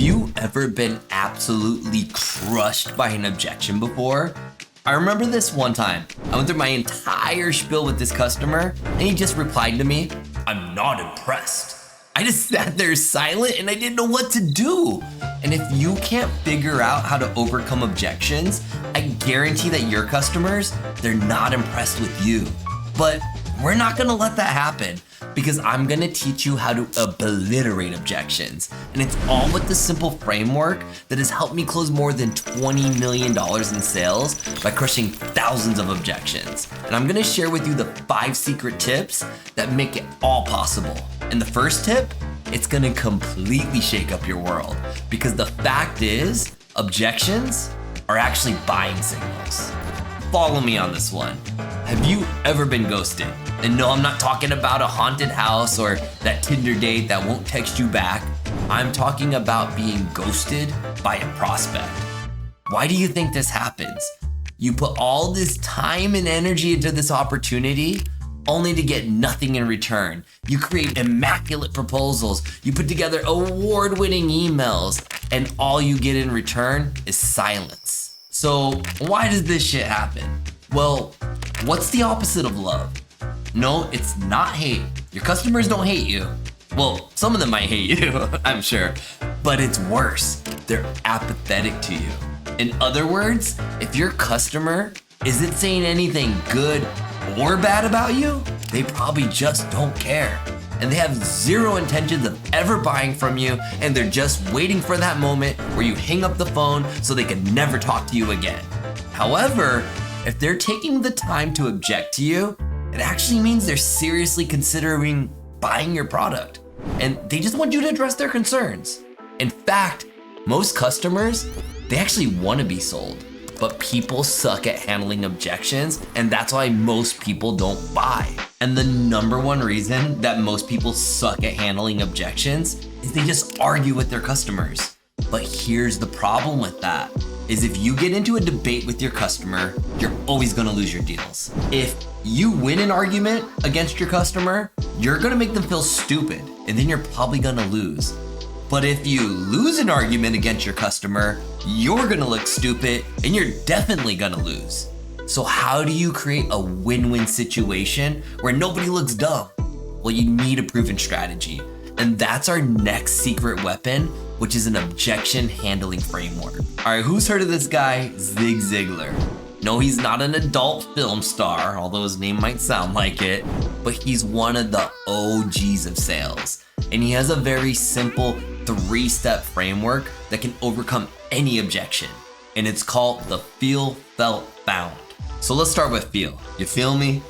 you ever been absolutely crushed by an objection before? I remember this one time. I went through my entire spiel with this customer and he just replied to me, "I'm not impressed." I just sat there silent and I didn't know what to do. And if you can't figure out how to overcome objections, I guarantee that your customers, they're not impressed with you. But we're not gonna let that happen because I'm gonna teach you how to obliterate objections. And it's all with the simple framework that has helped me close more than $20 million in sales by crushing thousands of objections. And I'm gonna share with you the 5 secret tips that make it all possible. And the first tip, it's gonna completely shake up your world because the fact is, objections are actually buying signals. Follow me on this one. Have you ever been ghosted? And no, I'm not talking about a haunted house or that Tinder date that won't text you back. I'm talking about being ghosted by a prospect. Why do you think this happens? You put all this time and energy into this opportunity only to get nothing in return. You create immaculate proposals, you put together award-winning emails, and all you get in return is silence. So why does this shit happen? Well, what's the opposite of love? No, it's not hate. Your customers don't hate you. Well, some of them might hate you, I'm sure, but it's worse. They're apathetic to you. In other words, if your customer isn't saying anything good or bad about you, they probably just don't care. And they have zero intentions of ever buying from you, and they're just waiting for that moment where you hang up the phone so they can never talk to you again. However, if they're taking the time to object to you, it actually means they're seriously considering buying your product, and they just want you to address their concerns. In fact, most customers, they actually want to be sold, but people suck at handling objections, and that's why most people don't buy. And the number one reason that most people suck at handling objections is they just argue with their customers. But here's the problem with that, is if you get into a debate with your customer, you're always gonna lose your deals. If you win an argument against your customer, you're gonna make them feel stupid, and then you're probably gonna lose. But if you lose an argument against your customer, you're gonna look stupid, and you're definitely gonna lose. So how do you create a win-win situation where nobody looks dumb? Well, you need a proven strategy. And that's our next secret weapon, which is an objection handling framework. All right, who's heard of this guy, Zig Ziglar? No, he's not an adult film star, although his name might sound like it, but he's one of the OGs of sales. And he has a very simple 3-step framework that can overcome any objection. And it's called the feel, felt, found. So let's start with feel. You feel me?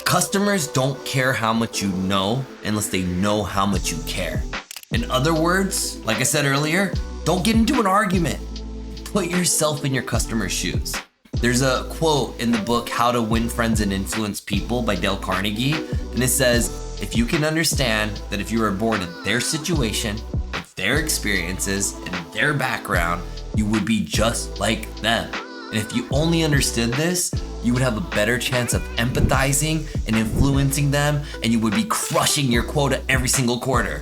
Customers don't care how much you know unless they know how much you care. In other words, like I said earlier, don't get into an argument. Put yourself in your customer's shoes. There's a quote in the book, How to Win Friends and Influence People by Dale Carnegie, and it says, if you can understand that if you were born in their situation, with their experiences, and their background, you would be just like them. And if you only understood this, you would have a better chance of empathizing and influencing them, and you would be crushing your quota every single quarter.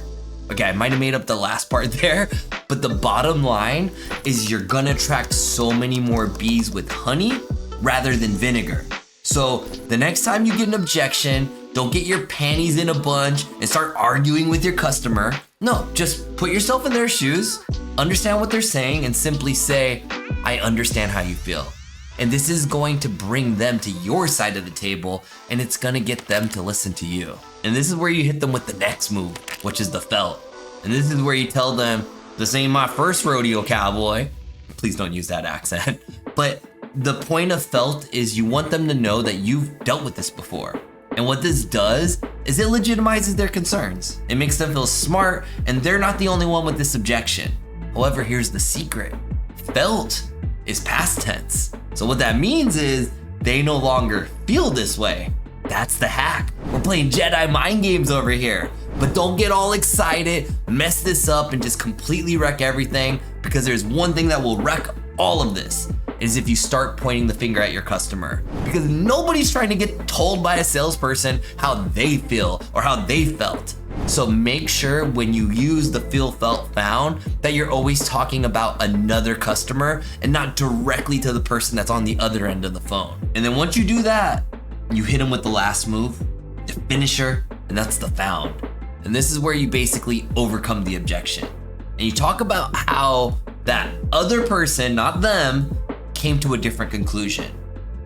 Okay, I might have made up the last part there, but the bottom line is you're gonna attract so many more bees with honey rather than vinegar. So the next time you get an objection, don't get your panties in a bunch and start arguing with your customer. No, just put yourself in their shoes, understand what they're saying, and simply say, I understand how you feel. And this is going to bring them to your side of the table, and it's gonna get them to listen to you. And this is where you hit them with the next move, which is the felt. And this is where you tell them, this ain't my first rodeo, cowboy. Please don't use that accent. But the point of felt is you want them to know that you've dealt with this before. And what this does is it legitimizes their concerns. It makes them feel smart, and they're not the only one with this objection. However, here's the secret. Felt is past tense. So what that means is they no longer feel this way. That's the hack. We're playing Jedi mind games over here. But don't get all excited, mess this up, and just completely wreck everything, because there's one thing that will wreck all of this, is if you start pointing the finger at your customer. Because nobody's trying to get told by a salesperson how they feel or how they felt. So make sure when you use the feel, felt, found that you're always talking about another customer and not directly to the person that's on the other end of the phone. And then once you do that, you hit them with the last move, the finisher, and that's the found. And this is where you basically overcome the objection. And you talk about how that other person, not them, came to a different conclusion.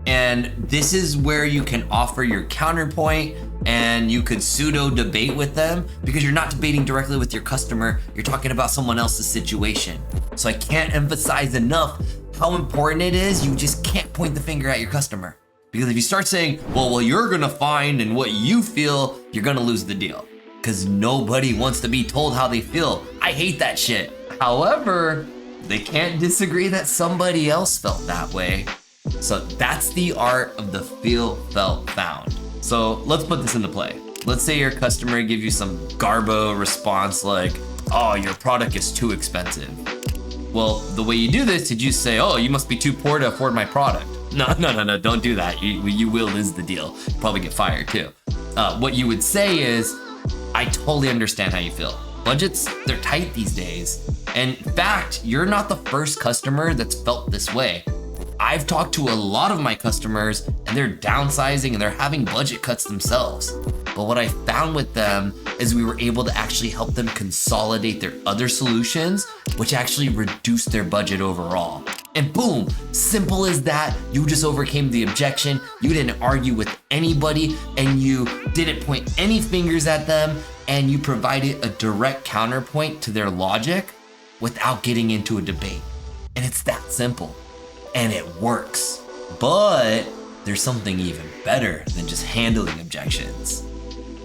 And this is where you can offer your counterpoint and you could pseudo debate with them because you're not debating directly with your customer, you're talking about someone else's situation. So I can't emphasize enough how important it is. You just can't point the finger at your customer. Because if you start saying, well, you're gonna find and what you feel, you're gonna lose the deal. Because nobody wants to be told how they feel. I hate that shit. However, they can't disagree that somebody else felt that way. So that's the art of the feel, felt, found. So let's put this into play. Let's say your customer gives you some garbo response like, oh, your product is too expensive. Well, the way you do this is you say, oh, you must be too poor to afford my product. No, don't do that. You will lose the deal. You'll probably get fired too. What you would say is, I totally understand how you feel. Budgets, they're tight these days. And in fact, you're not the first customer that's felt this way. I've talked to a lot of my customers and they're downsizing and they're having budget cuts themselves. But what I found with them is we were able to actually help them consolidate their other solutions, which actually reduced their budget overall. And boom, simple as that, you just overcame the objection, you didn't argue with anybody, and you didn't point any fingers at them, and you provided a direct counterpoint to their logic without getting into a debate. And it's that simple. And it works. But there's something even better than just handling objections.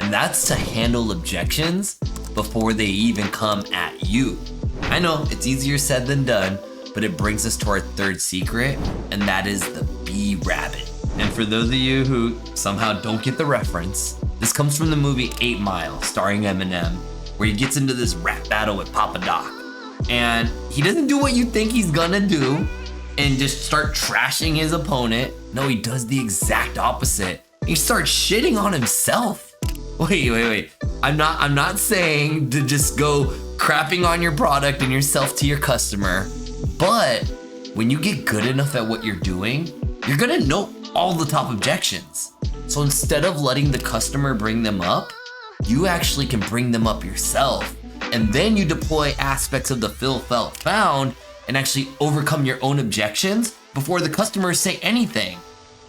And that's to handle objections before they even come at you. I know it's easier said than done, but it brings us to our third secret, and that is the bee rabbit. And for those of you who somehow don't get the reference, this comes from the movie 8 Mile, starring Eminem, where he gets into this rap battle with Papa Doc. And he doesn't do what you think he's gonna do and just start trashing his opponent. No, he does the exact opposite. He starts shitting on himself. Wait. I'm not saying to just go crapping on your product and yourself to your customer, but when you get good enough at what you're doing, you're gonna know all the top objections. So instead of letting the customer bring them up, you actually can bring them up yourself. And then you deploy aspects of the feel, felt, found and actually overcome your own objections before the customers say anything.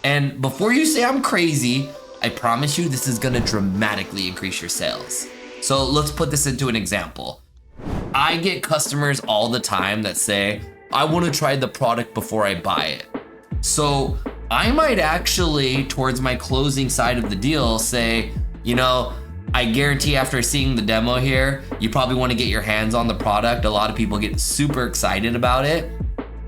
And before you say I'm crazy, I promise you this is gonna dramatically increase your sales. So let's put this into an example. I get customers all the time that say, I wanna try the product before I buy it. So I might actually, towards my closing side of the deal, say, I guarantee after seeing the demo here, you probably want to get your hands on the product. A lot of people get super excited about it.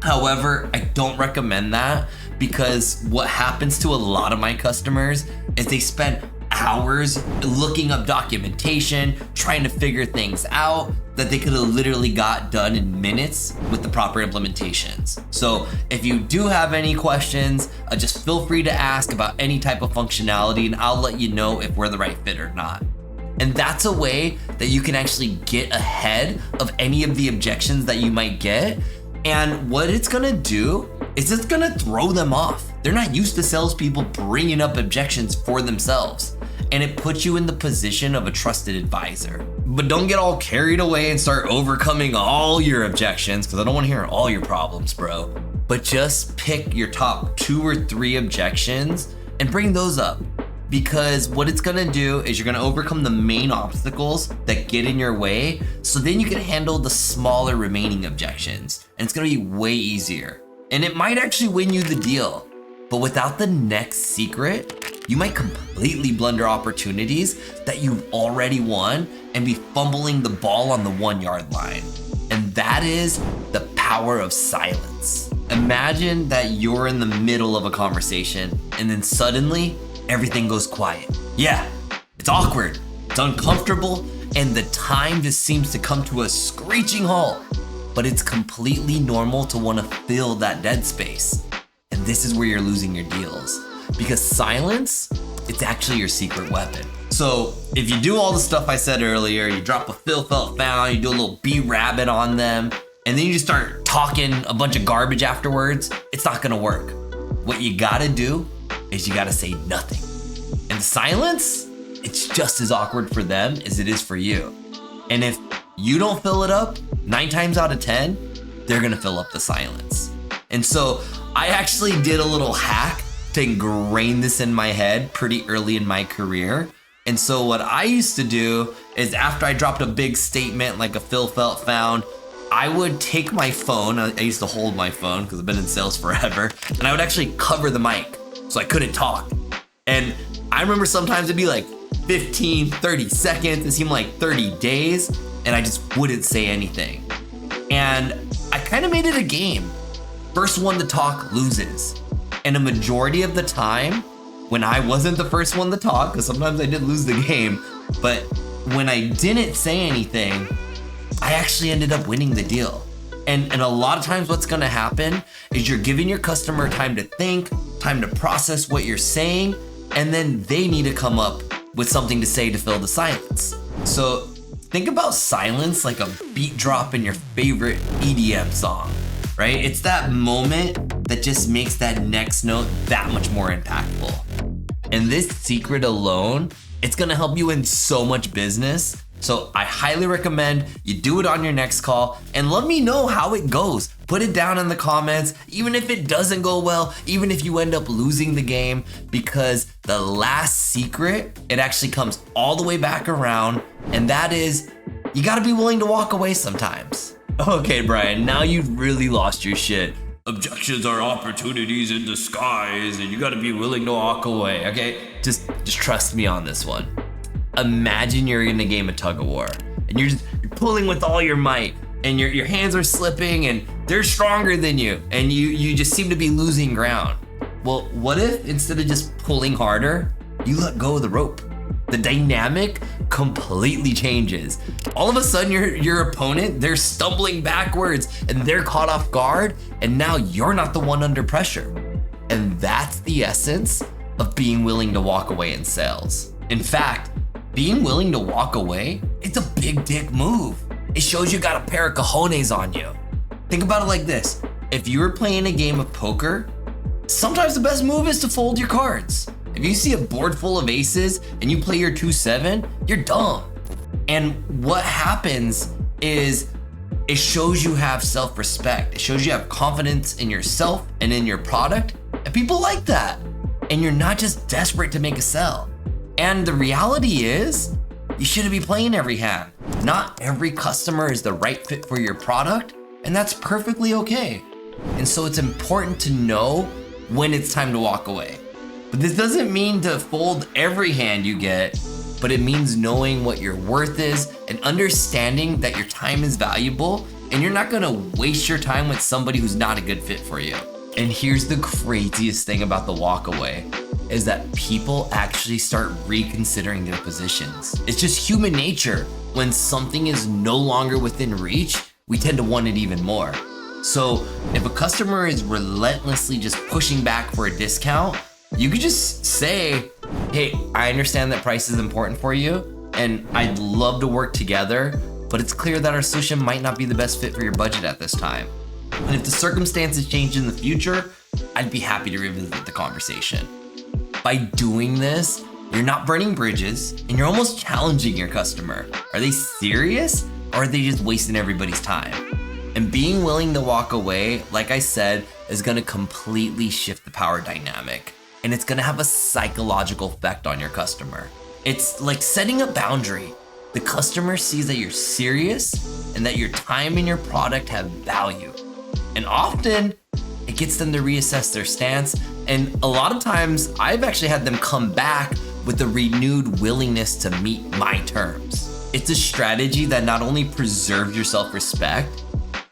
However, I don't recommend that because what happens to a lot of my customers is they spend hours looking up documentation, trying to figure things out that they could have literally got done in minutes with the proper implementations. So if you do have any questions, just feel free to ask about any type of functionality and I'll let you know if we're the right fit or not. And that's a way that you can actually get ahead of any of the objections that you might get. And what it's gonna do is it's gonna throw them off. They're not used to salespeople bringing up objections for themselves. And it puts you in the position of a trusted advisor. But don't get all carried away and start overcoming all your objections, because I don't want to hear all your problems, bro. But just pick your top 2 or 3 objections and bring those up. Because what it's gonna do is you're gonna overcome the main obstacles that get in your way, so then you can handle the smaller remaining objections. And it's gonna be way easier. And it might actually win you the deal. But without the next secret, you might completely blunder opportunities that you've already won and be fumbling the ball on the 1-yard line. And that is the power of silence. Imagine that you're in the middle of a conversation and then suddenly everything goes quiet. Yeah, it's awkward, it's uncomfortable, and the time just seems to come to a screeching halt. But it's completely normal to want to fill that dead space. This is where you're losing your deals, because silence, it's actually your secret weapon. So if you do all the stuff I said earlier, you drop a fill, felt, found, you do a little bee rabbit on them, and then you just start talking a bunch of garbage afterwards, it's not gonna work. What you gotta do is you gotta say nothing. And silence, it's just as awkward for them as it is for you. And if you don't fill it up, 9 times out of 10, they're gonna fill up the silence. And so I actually did a little hack to ingrain this in my head pretty early in my career. And so what I used to do is after I dropped a big statement like a fill, felt, found, I would take my phone, I used to hold my phone because I've been in sales forever, and I would actually cover the mic so I couldn't talk. And I remember sometimes it'd be like 15, 30 seconds, it seemed like 30 days, and I just wouldn't say anything. And I kind of made it a game. First one to talk loses. And a majority of the time, when I wasn't the first one to talk, because sometimes I did lose the game, but when I didn't say anything, I actually ended up winning the deal. And a lot of times what's gonna happen is you're giving your customer time to think, time to process what you're saying, and then they need to come up with something to say to fill the silence. So think about silence like a beat drop in your favorite EDM song, right? It's that moment that just makes that next note that much more impactful. And this secret alone, it's gonna help you in so much business. So I highly recommend you do it on your next call and let me know how it goes. Put it down in the comments, even if it doesn't go well, even if you end up losing the game, because the last secret, it actually comes all the way back around, and that is, you gotta be willing to walk away sometimes. Okay, Brian, now you've really lost your shit. Objections are opportunities in disguise, and you gotta be willing to walk away, okay? Just trust me on this one. Imagine you're in a game of tug of war, and you're pulling with all your might, and your hands are slipping, and they're stronger than you, and you just seem to be losing ground. Well, what if instead of just pulling harder, you let go of the rope? The dynamic completely changes. All of a sudden, your opponent, they're stumbling backwards and they're caught off guard, and now you're not the one under pressure. And that's the essence of being willing to walk away in sales. In fact, being willing to walk away, it's a big dick move. It shows you got a pair of cojones on you. Think about it like this. If you were playing a game of poker, sometimes the best move is to fold your cards. If you see a board full of aces and you play your 2-7, you're dumb. And what happens is it shows you have self-respect. It shows you have confidence in yourself and in your product, and people like that. And you're not just desperate to make a sell. And the reality is, you shouldn't be playing every hand. Not every customer is the right fit for your product, and that's perfectly okay. And so it's important to know when it's time to walk away. But this doesn't mean to fold every hand you get, but it means knowing what your worth is and understanding that your time is valuable, and you're not gonna waste your time with somebody who's not a good fit for you. And here's the craziest thing about the walk away, is that people actually start reconsidering their positions. It's just human nature. When something is no longer within reach, we tend to want it even more. So if a customer is relentlessly just pushing back for a discount, you could just say, hey, I understand that price is important for you, and I'd love to work together, but it's clear that our solution might not be the best fit for your budget at this time. And if the circumstances change in the future, I'd be happy to revisit the conversation. By doing this, you're not burning bridges, and you're almost challenging your customer. Are they serious, or are they just wasting everybody's time? And being willing to walk away, like I said, is gonna completely shift the power dynamic, and it's gonna have a psychological effect on your customer. It's like setting a boundary. The customer sees that you're serious and that your time and your product have value. And often, it gets them to reassess their stance. And a lot of times, I've actually had them come back with a renewed willingness to meet my terms. It's a strategy that not only preserves your self-respect,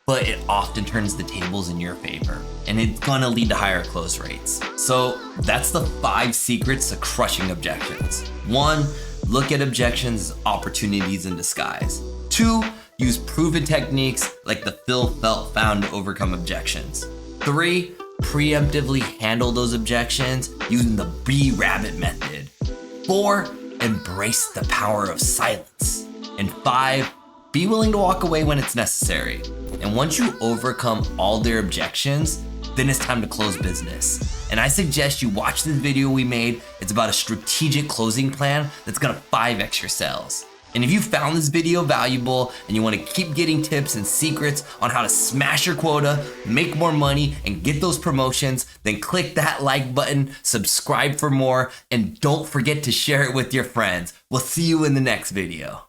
but it often turns the tables in your favor, and it's gonna lead to higher close rates. So that's the 5 secrets to crushing objections. 1, look at objections as opportunities in disguise. 2, use proven techniques like the fill, felt, found to overcome objections. 3, preemptively handle those objections using the bee rabbit method. 4, embrace the power of silence. And 5, be willing to walk away when it's necessary. And once you overcome all their objections, then it's time to close business. And I suggest you watch this video we made. It's about a strategic closing plan that's gonna 5x your sales. And if you found this video valuable and you wanna keep getting tips and secrets on how to smash your quota, make more money, and get those promotions, then click that like button, subscribe for more, and don't forget to share it with your friends. We'll see you in the next video.